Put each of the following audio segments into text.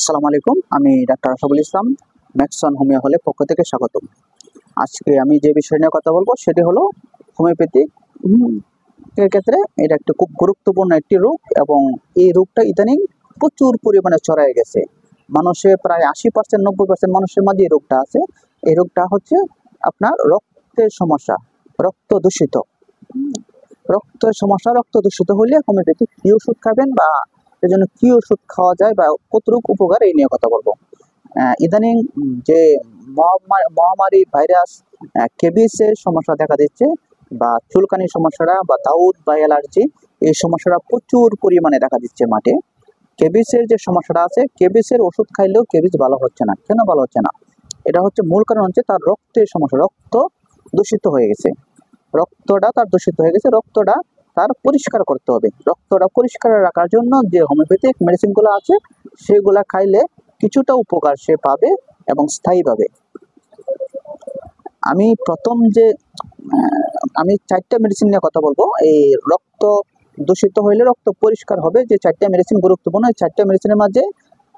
আসসালামু আলাইকুম, আমি doctor Ashraful Islam. Maxon homeo হলের পক্ষ থেকে স্বাগতম। আজকে আমি যে বিষয় নিয়ে কথা বলবো সেটি হলো হোমিওপ্যাথিক এর ক্ষেত্রে এটা একটি খুব গুরুত্বপূর্ণ একটি রোগ এবং এই রোগটা ইদানিং প্রচুর পরিমাণে ছড়ায় গেছে। মানুষের প্রায় 80% 90% মানুষের মাঝে এই রোগটা আছে। এই রোগটা হচ্ছে আপনার রক্তের সমস্যা, রক্ত দূষিত। রক্তের সমস্যা, রক্ত দূষিত হলে হোমিওপ্যাথিক কি ওষুধ খাবেন বা এর জন্য কি ওষুধ খাওয়া যায় বা কতটুকু উপকার এই নিয়ে কথা বলবো। ইদানিং যে মহামারী ভাইরাস কেবিস এর সমস্যা দেখা দিচ্ছে বা চুলকানির সমস্যাটা বা দাউদ বা অ্যালার্জি, এই সমস্যাটা প্রচুর পরিমাণে দেখা দিচ্ছে মাঠে। কেবিস এর যে সমস্যাটা আছে, কেবিস এর ওষুধ খাইলেও কেবিস ভালো হচ্ছে না। কেন ভালো হচ্ছে না? এটা হচ্ছে মূল কারণ হচ্ছে তার রক্তের সমস্যা, রক্ত দূষিত হয়ে গেছে। রক্তটা তার দূষিত হয়ে গেছে, রক্তটা তার পরিষ্কার করতে হবে। রক্তটা পরিষ্কার রাখার জন্য যে হোমিওপ্যাথিক মেডিসিনগুলো আছে সেগুলা খাইলে কিছুটা উপকার সে পাবে এবং স্থায়ী পাবে। আমি প্রথম যে আমি 4টা মেডিসিন নিয়ে কথা বলবো। এই রক্ত দূষিত হইলে রক্ত পরিষ্কার হবে যে 4টা মেডিসিন গুরুত্বপূর্ণ, এই 4টা মেডিসিনের মাঝে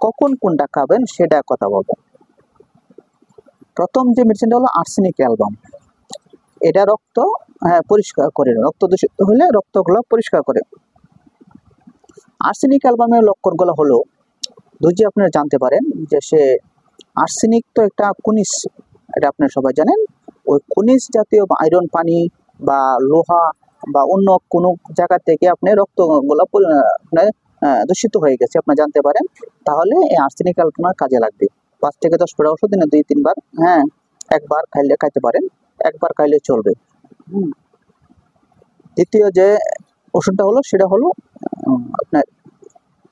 কখন কোনটা খাবেন সেটা কথা বলবো। প্রথম যে মেডিসিনটা হলো আর্সেনিক অ্যালবাম। এটা রক্ত পরিষ্কার করে, রক্ত দূষিত হলে রক্তগুলো পরিষ্কার করে। আর্সেনিক অ্যালবামের লক্ষণগুলো হলো, যদি আপনারা জানতে পারেন যে সে আর্সেনিক তো একটা খনিজ, এটা আপনারা সবাই জানেন। ওই খনিজ জাতীয় আয়রন পানি বা লোহা বা অন্য কোনো জায়গা থেকে আপনি রক্তগুলো দূষিত হয়ে গেছে আপনারা জানতে পারেন, তাহলে এই আর্সেনিক অ্যালবাম কাজে লাগবে। 5 থেকে 10 ফোঁটা ওষুধ দিনে 2-3 বার, একবার খাইতে পারেন, একবার খাইলে চলবে। দ্বিতীয় যে ওষুধটা হলো সেটা হলো আপনার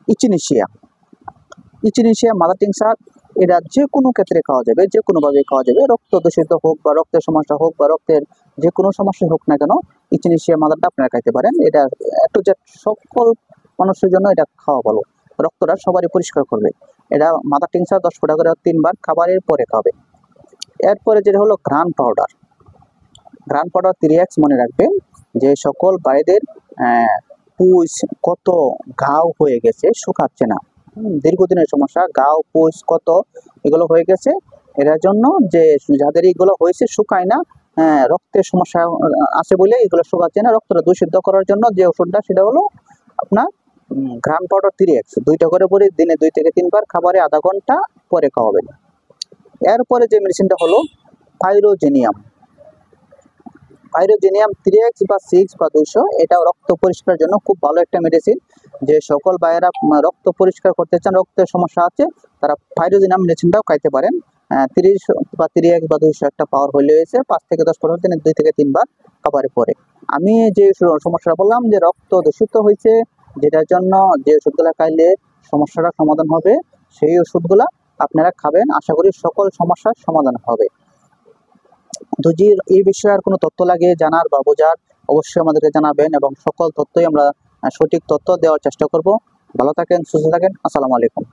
ইচিনিশিয়া। ইচিনিশিয়া মাদার টিংচার, এটা যে কোনো ক্ষেত্রে খাওয়া যাবে, যে কোনোভাবে খাওয়া যাবে। রক্ত দূষিত হোক বা রক্তের সমস্যা হোক বা রক্তের যে কোনো সমস্যা হোক না কেন, ইচিনিশিয়া মাদারটা আপনারা খাইতে পারেন। এটা একটু যে সকল মানুষের জন্য এটা খাওয়া ভালো, রক্তটা সবারই পরিষ্কার করবে। এটা মাদার টিংচার 10 ফোঁটা করে 3 বার খাবারের পরে খাবে। এরপরে যেটা হলো ঘ্রাণ পাউডার। ঘ্রাণ পাউডার 3x মনে রাখবেন, যে সকল ভাইদের পুষ কত ঘাও হয়ে গেছে, শুকাচ্ছে না, দীর্ঘদিনের সমস্যা, ঘাও পুষ কত এগুলো হয়ে গেছে, এটার জন্য যে যাদের এইগুলো হয়েছে শুকায় না, রক্তের সমস্যা আছে বলে এগুলো শুকাচ্ছে না, রক্তটা দূষিত করার জন্য যে ওষুধটা সেটা হলো আপনার ঘ্রাণ পাউডার 3x। 2টা করে পরে দিনে 2 থেকে 3 বার, খাবারে আধা ঘন্টা পরে খাওয়াবেন। এরপরে যে মেডিসিনটা হলো পাইরোজেনিয়াম। পাইরোজেনিয়াম 3x বা 6 বা 200, এটাও রক্ত পরিষ্কারের জন্য খুব ভালো একটা মেডিসিন। যে সকল ভাইয়েরা রক্ত পরিষ্কার করতে চান, রক্তের সমস্যা আছে, তারা পাইরোজেনিয়াম মেডিসিনটাও খাইতে পারেন। 30 বা 3x বা 200 একটা পাওয়ার হলে হয়েছে। 5 থেকে 10 পনেরো দিনে 2 থেকে 3 বার খাবারের পরে। আমি যে সমস্যাটা বললাম যে রক্ত দূষিত হয়েছে, যেটার জন্য যে ওষুধগুলা খাইলে সমস্যাটা সমাধান হবে, সেই ওষুধগুলা আপনারা খাবেন, আশা করি সকল সমস্যার সমাধান হবে। যদি এই বিষয়ে আর কোনো তথ্য লাগে জানার বা বোঝার, অবশ্যই আমাদেরকে জানাবেন এবং সকল তথ্যই আমরা সঠিক তথ্য দেওয়ার চেষ্টা করব। ভালো থাকেন, সুস্থ থাকেন। আসসালামু আলাইকুম।